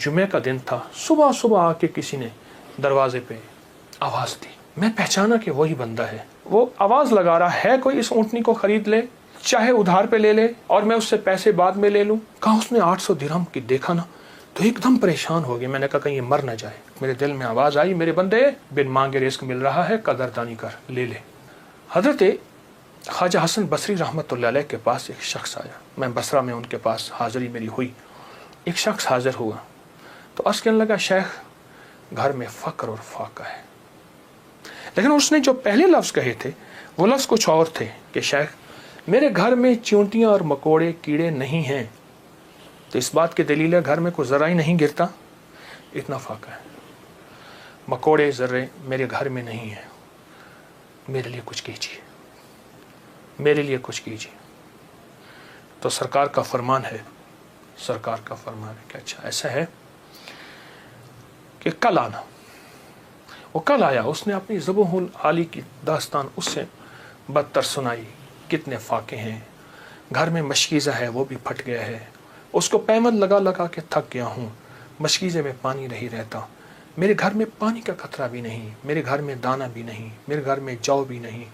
जुमे का दिन था, सुबह सुबह आके किसी ने दरवाजे पे आवाज़ दी। मैं पहचाना कि वही बंदा है। वो आवाज़ लगा रहा है कोई इस ऊँटनी को खरीद ले, चाहे उधार पे ले ले और मैं उससे पैसे बाद में ले लूँ। कहा उसने 800 दिरहम की। देखा ना तो एकदम परेशान हो गया। मैंने कहा कहीं ये मर ना जाए। मेरे दिल में आवाज़ आई, मेरे बंदे बिन मांगे रिस्क मिल रहा है, कदरदानी कर, ले ले। हज़रत ख्वाजा हसन बसरी रहमतुल्लाह अलैह के पास एक शख्स आया। मैं बसरा में उनके पास हाज़िरी मेरी हुई। एक शख्स हाज़िर हुआ तो अर्ज़ कहने लगा, शेख घर में फ़क्र और फाका है। लेकिन उसने जो पहले लफ्ज़ कहे थे वो लफ्ज़ कुछ और थे कि शेख मेरे घर में चींटियाँ और मकोड़े कीड़े नहीं हैं। तो इस बात की दलील है घर में कोई ज़रा ही नहीं गिरता, इतना फाका है। मकोड़े ज़र्रे मेरे घर में नहीं हैं, मेरे लिए कुछ कीजिए, मेरे लिए कुछ कीजिए। तो सरकार का फरमान है, सरकार का फरमान है कि अच्छा ऐसा है कि कल आना। वो कल आया। उसने अपनी ज़ुबहुल आली की दास्तान उससे बदतर सुनाई। कितने फाके हैं, घर में मशकीज़ा है वो भी फट गया है, उसको पैमन लगा लगा के थक गया हूँ, मशकीज़े में पानी नहीं रहता, मेरे घर में पानी का खतरा भी नहीं, मेरे घर में दाना भी नहीं, मेरे घर में जौ भी नहीं,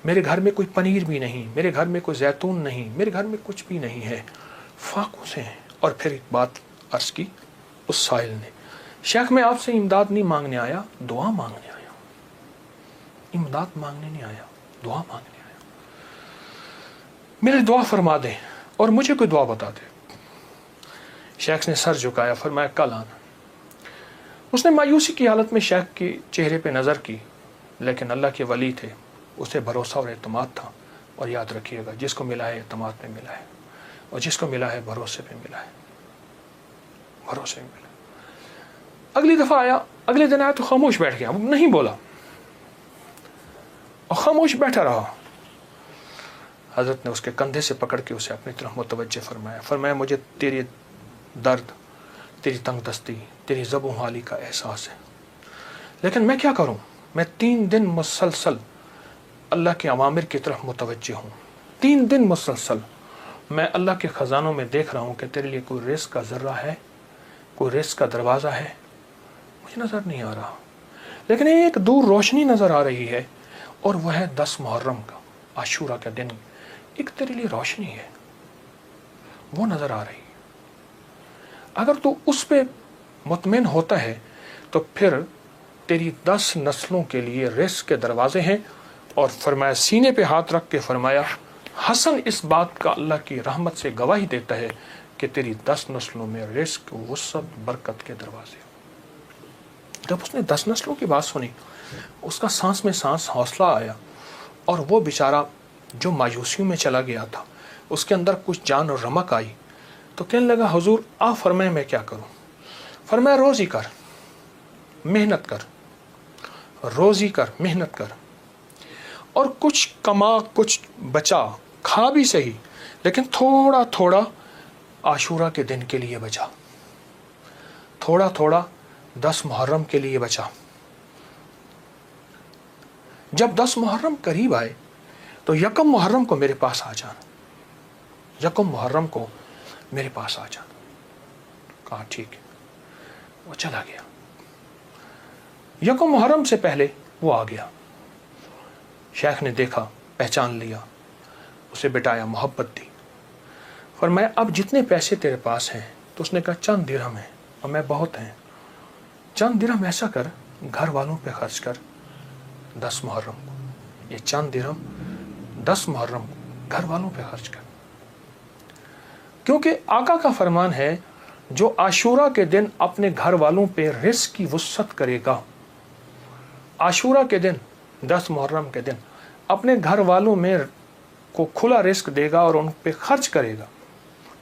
मेरे घर में कोई पनीर भी नहीं, मेरे घर में कोई जैतून नहीं, मेरे घर में कुछ भी नहीं है, फाकों से हैं। और फिर एक बात अर्ज़ की उस साहिल ने, शेख मैं आपसे इमदाद नहीं मांगने आया, दुआ मांगने आया। इमदाद मांगने नहीं आया, दुआ मांगने आया। मेरी दुआ फरमा दें और मुझे कोई दुआ बता दे। शेख ने सर झुकाया, फरमाया कल आना। उसने मायूसी की हालत में शेख के चेहरे पे नज़र की, लेकिन अल्लाह के वली थे, उसे भरोसा और एतमाद था। और याद रखिएगा जिसको मिला है एतमाद पे मिला है, और जिसको मिला है भरोसे पे मिला है, भरोसे में मिला। अगली दफ़ा आया, अगले दिन आया तो खामोश बैठ गया, नहीं बोला और खामोश बैठा रहा। हज़रत ने उसके कंधे से पकड़ के उसे अपनी तरफ मुतवज्जे फरमाया। फरमाया मुझे तेरी दर्द, तेरी तंगदस्ती, तेरी ज़बो-हाली का एहसास है, लेकिन मैं क्या करूं? मैं 3 दिन मुसलसल अल्लाह के अवामिर की तरफ मुतवज्जे हूँ। 3 दिन मुसलसल मैं अल्लाह के ख़जानों में देख रहा हूँ कि तेरे लिए कोई रिस्क का ज़र्रा है, कोई रिस्क का दरवाज़ा है, मुझे नज़र नहीं आ रहा। लेकिन एक दूर रोशनी नज़र आ रही है और वह है 10 मुहर्रम का, आशूरा का दिन। एक तेरे लिए रोशनी है, वो नज़र आ रही है। अगर तू उस पे मुतमिन होता है तो फिर तेरी 10 नस्लों के लिए रिस्क के दरवाजे हैं। और फरमाया, सीने पे हाथ रख के फरमाया, हसन इस बात का अल्लाह की रहमत से गवाही देता है कि तेरी 10 नस्लों में रिस्क, वुसअत, बरकत के दरवाजे। जब उसने 10 नस्लों की बात सुनी, उसका सांस में सांस हौसला आया। और वो बेचारा जो मायूसियों में चला गया था, उसके अंदर कुछ जान और रमक आई। तो कहने लगा, हुजूर आप फरमाए मैं क्या करूं? फरमाया, रोज़ी कर, मेहनत कर, रोज़ी कर, मेहनत कर, और कुछ कमा, कुछ बचा, खा भी सही, लेकिन थोड़ा थोड़ा आशूरा के दिन के लिए बचा, थोड़ा थोड़ा 10 मुहर्रम के लिए बचा। जब 10 मुहर्रम करीब आए तो यकम मुहर्रम को मेरे पास आ जाना, यकम मुहर्रम को मेरे पास आ जाना। कहा ठीक है। वो चला गया। यकम मुहर्रम से पहले वो आ गया। शेख ने देखा, पहचान लिया, उसे बिठाया, मोहब्बत दी। फरमाया, अब जितने पैसे तेरे पास हैं? तो उसने कहा, चंद दिरहम है। और मैं, बहुत हैं। चंद दिरहम ऐसा कर, घर वालों पे खर्च कर 10 मुहर्रम को। ये चंद दिरहम 10 मुहर्रम को घर वालों पे खर्च कर, क्योंकि आका का फरमान है, जो आशूरा के दिन अपने घर वालों पे रिस्क की वुसअत करेगा, आशूरा के दिन, 10 मुहर्रम के दिन अपने घर वालों में को खुला रिस्क देगा और उन पे खर्च करेगा।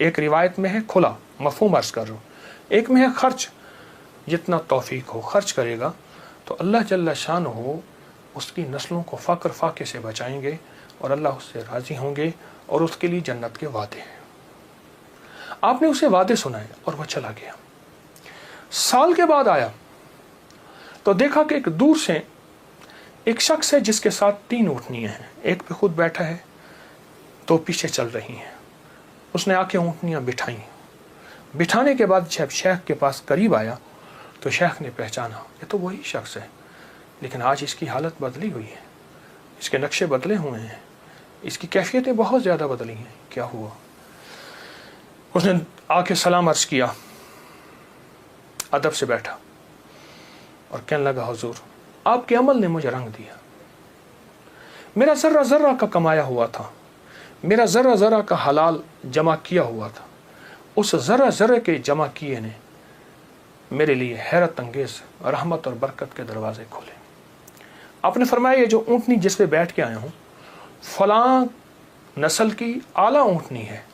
एक रिवायत में है खुला, मफहूम अर्ज कर रहा हूँ, एक में है खर्च, जितना तौफीक हो खर्च करेगा, तो अल्लाह जल्ला शान हो उसकी नस्लों को फ़क्र फाके से बचाएंगे और अल्लाह उससे राज़ी होंगे और उसके लिए जन्नत के वादे हैं। आपने उसे वादे सुनाए और वह चला गया। साल के बाद आया तो देखा कि एक दूर से एक शख्स है जिसके साथ 3 ऊँटनियाँ हैं, एक पे खुद बैठा है, 2 पीछे चल रही हैं। उसने आके ऊँटनियाँ बिठाई, बिठाने के बाद जब शेख के पास करीब आया तो शेख ने पहचाना ये तो वही शख्स है, लेकिन आज इसकी हालत बदली हुई है, इसके नक्शे बदले हुए हैं, इसकी कैफियतें बहुत ज़्यादा बदली हैं। क्या हुआ? उसने आके सलाम अर्ज़ किया, अदब से बैठा और कहने लगा, हुजूर आपके अमल ने मुझे रंग दिया। मेरा ज़र्रा ज़र्रा का कमाया हुआ था, मेरा ज़र्रा ज़र्रा का हलाल जमा किया हुआ था, उस ज़र्रा ज़र्रे के जमा किए ने मेरे लिए हैरत अंगेज़ रहमत और बरकत के दरवाज़े खोले। आपने फरमाया ये जो ऊँटनी जिस पे बैठ के आया हूँ फलां नस्ल की आला ऊँटनी है।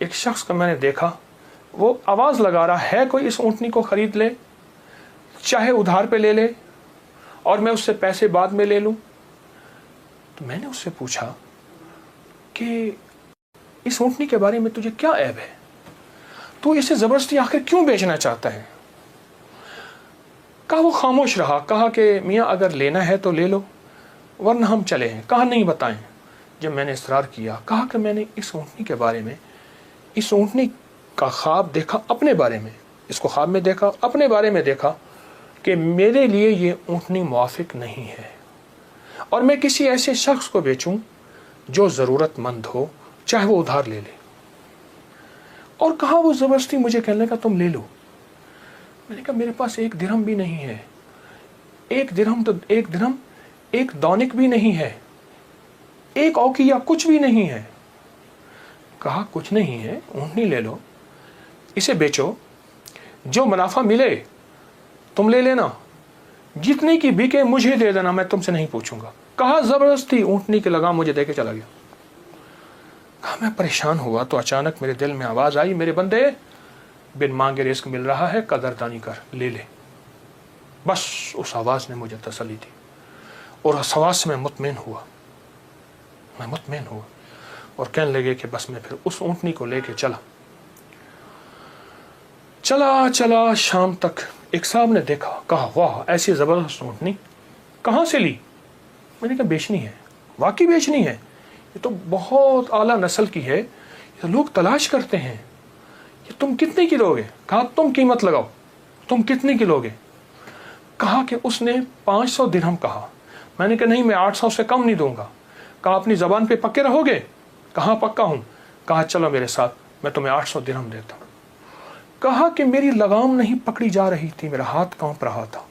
एक शख्स को मैंने देखा, वो आवाज़ लगा रहा है कोई इस ऊँटनी को ख़रीद ले, चाहे उधार पे ले ले और मैं उससे पैसे बाद में ले लूँ। तो मैंने उससे पूछा कि इस ऊँटनी के बारे में तुझे क्या ऐब है, तू इसे ज़बरदस्ती आखिर क्यों बेचना चाहता है? कहा वो खामोश रहा। कहा कि मियाँ अगर लेना है तो ले लो वरना हम चले हैं। कहा नहीं बताएं। जब मैंने इसरार किया, कहा कि मैंने इस ऊँटनी के बारे में, इस ऊँटनी का ख्वाब देखा अपने बारे में, इसको ख्वाब में देखा, अपने बारे में देखा कि मेरे लिए ये ऊँटनी मुआफिक नहीं है और मैं किसी ऐसे शख्स को बेचूं जो ज़रूरतमंद हो, चाहे वो उधार ले ले। और कहा वो ज़बरदस्ती मुझे कहने लगा तुम ले लो। मैंने कहा मेरे पास एक दिरहम भी नहीं है, एक दिरहम एक दौनिक भी नहीं है, एक औकिया कुछ भी नहीं है। कहा कुछ नहीं है, ऊँटनी ले लो, इसे बेचो, जो मुनाफा मिले तुम ले लेना, जितने की बिके मुझे दे देना, मैं तुमसे नहीं पूछूंगा। कहा ज़बरदस्ती ऊँटनी के लगाम मुझे दे के चला गया। कहा मैं परेशान हुआ तो अचानक मेरे दिल में आवाज़ आई, मेरे बंदे बिन मांगे रिस्क मिल रहा है, कदरदानी कर, ले ले। बस उस आवाज़ ने मुझे तसल्ली दी और उस आवाज़ से मैं मुतमईन हुआ और कहने लगे कि बस मैं फिर उस ऊँटनी को लेके चला शाम तक। एक साहब ने देखा, कहा वाह ऐसी ज़बरदस्त ऊँटनी कहाँ से ली? मैंने कहा बेचनी है। वाकई बेचनी है, ये तो बहुत आला नस्ल की है, ये लोग तलाश करते हैं, ये तुम कितने की लोगे? कहा तुम कीमत लगाओ, तुम कितने की लोगे? कहा कि उसने 500 दिरहम कहा। मैंने कहा नहीं, मैं 800 से कम नहीं दूंगा। कहा अपनी ज़बान पे पक्के रहोगे? कहा पक्का हूँ। कहा चलो मेरे साथ, मैं तुम्हें 800 दिरहम देता हूँ। कहा कि मेरी लगाम नहीं पकड़ी जा रही थी, मेरा हाथ कांप रहा था।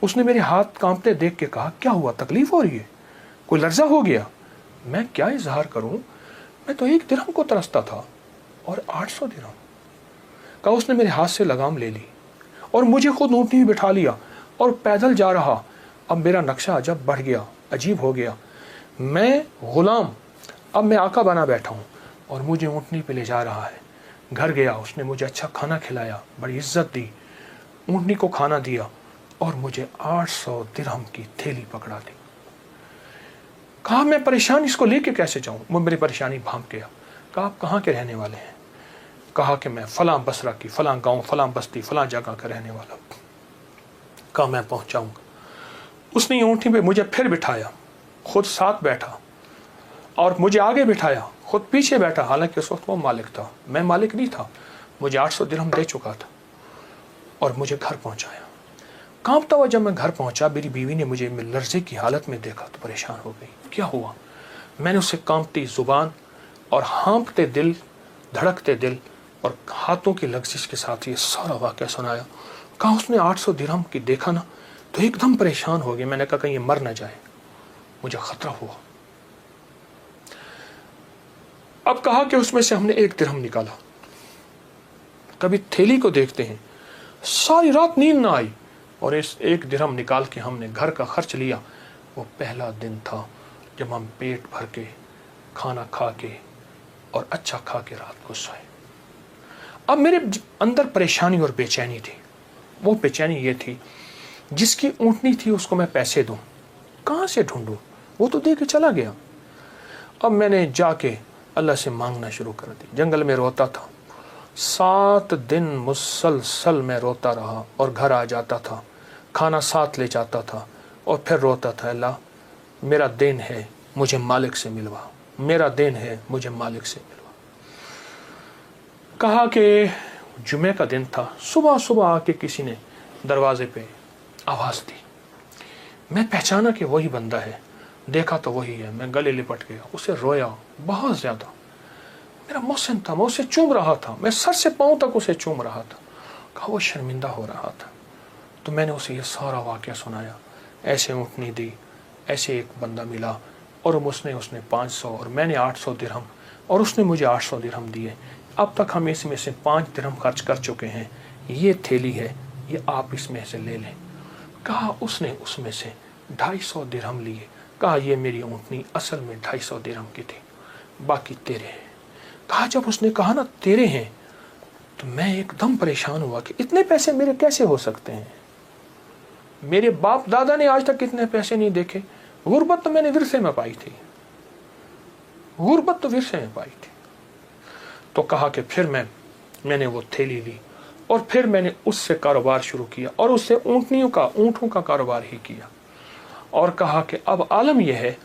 उसने मेरे हाथ कांपते देख के कहा क्या हुआ, तकलीफ हो रही है, कोई लर्जा हो गया? मैं क्या इजहार करूं, मैं तो 1 दिरहम को तरसता था और 800 दिरहम। कहा उसने मेरे हाथ से लगाम ले ली और मुझे खुद ऊँटनी में बिठा लिया और पैदल जा रहा। अब मेरा नक्शा अजब बढ़ गया, अजीब हो गया। मैं गुलाम, अब मैं आका बना बैठा हूँ और मुझे ऊँटनी पे ले जा रहा है। घर गया, उसने मुझे अच्छा खाना खिलाया, बड़ी इज्जत दी, ऊँटनी को खाना दिया और मुझे 800 दिरहम की थैली पकड़ा दी। कहा मैं परेशान, इसको लेके कैसे जाऊं? वो मेरी परेशानी भांप गया। कहा आप कहाँ के रहने वाले हैं? कहा कि मैं फलां बसरा की, फलां गांव, फलां बस्ती, फलां जगह का रहने वाला हूं। कहा मैं पहुंचाऊंगा। उसने ऊँटनी पे मुझे फिर बिठाया, खुद साथ बैठा और मुझे आगे बिठाया, खुद पीछे बैठा। हालांकि उस वक्त वो मालिक था, मैं मालिक नहीं था। मुझे 800 दिरहम दे चुका था और मुझे घर पहुंचाया। कांपता हुआ जब मैं घर पहुंचा, मेरी बीवी ने मुझे लर्जे की हालत में देखा तो परेशान हो गई। क्या हुआ? मैंने उससे कांपती जुबान और हाँफते दिल, धड़कते दिल और हाथों की लग्जिश के साथ ये सारा वाक़या सुनाया। कहा उसने 800 दिरहम की देखा ना तो एकदम परेशान हो गया। मैंने कहा कहीं ये मर ना जाए, मुझे खतरा हुआ। अब कहा कि उसमें से हमने 1 दिरहम निकाला। कभी थैली को देखते हैं, सारी रात नींद ना आई और इस 1 दिरहम निकाल के हमने घर का खर्च लिया। वो पहला दिन था जब हम पेट भर के खाना खा के और अच्छा खा के रात को सोए। अब मेरे अंदर परेशानी और बेचैनी थी। वो बेचैनी ये थी, जिसकी ऊँटनी थी उसको मैं पैसे दूं, कहाँ से ढूंढूं? वो तो दे के चला गया। अब मैंने जाके अल्लाह से मांगना शुरू कर दी। जंगल में रोता था, 7 दिन मुसलसल मैं रोता रहा और घर आ जाता था, खाना साथ ले जाता था और फिर रोता था, अल्लाह मेरा दिन है, मुझे मालिक से मिलवा, मेरा दिन है, मुझे मालिक से मिलवा। कहा कि जुमे का दिन था। सुबह सुबह आके किसी ने दरवाजे पे आवाज़ दी। मैं पहचाना कि वही बंदा है। देखा तो वही है। मैं गले लिपट गया, उसे रोया बहुत ज़्यादा। मेरा मोहसिन था, मैं उसे चूम रहा था, मैं सर से पाँव तक उसे चूम रहा था। कहा वो शर्मिंदा हो रहा था। तो मैंने उसे ये सारा वाक़या सुनाया। ऐसे ऊँटनी दी, ऐसे एक बंदा मिला और उसने 500 और मैंने 800 दिरहम और उसने मुझे 800 दिरहम दिए। अब तक हम इसमें से 5 दिरहम खर्च कर चुके हैं। ये थैली है, ये आप इसमें से ले लें। कहा उसने उसमें से 250 दिरहम लिए। कहा ये मेरी ऊँटनी असल में 250 दिरहम की थी, बाकी तेरे हैं। कहा जब उसने कहा ना तेरे हैं, तो मैं एकदम परेशान हुआ कि इतने पैसे मेरे कैसे हो सकते हैं। मेरे बाप दादा ने आज तक इतने पैसे नहीं देखे। गुर्बत तो मैंने विरसे में पाई थी, गुर्बत तो विरसे में पाई थी। तो कहा कि फिर मैंने वो थैली ली और फिर मैंने उससे कारोबार शुरू किया और उससे ऊँटों का कारोबार ही किया। और कहा कि अब आलम यह है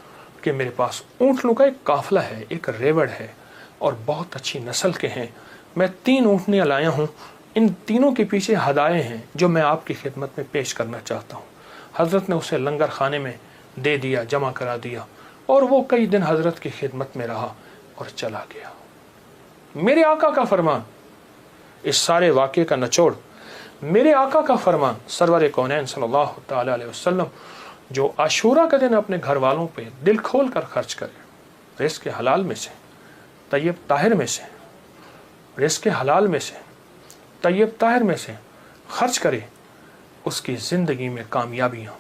कि मेरे पास ऊँटों का एक काफिला है, एक रेवड़ है और बहुत अच्छी नस्ल के हैं। मैं 3 ऊँटनियाँ लाया हूँ। इन तीनों के पीछे हदाए हैं जो मैं आपकी खिदमत में पेश करना चाहता हूँ। हज़रत ने उसे लंगर खाने में दे दिया, जमा करा दिया और वो कई दिन हज़रत की खिदमत में रहा और चला गया। मेरे आका का फरमान, इस सारे वाक़े का निचोड़ मेरे आका का फरमान सरवर कौनैन सल्लल्लाहु तआला अलैहि वसल्लम, जो आशूरा का दिन अपने घर वालों पे दिल खोल कर खर्च करे, रिज़्क़ हलाल में से, तय्यब ताहिर में से, रिज़्क़ हलाल में से, तय्यब ताहिर में से खर्च करे, उसकी ज़िंदगी में कामयाबियाँ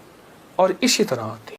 और इसी तरह आती।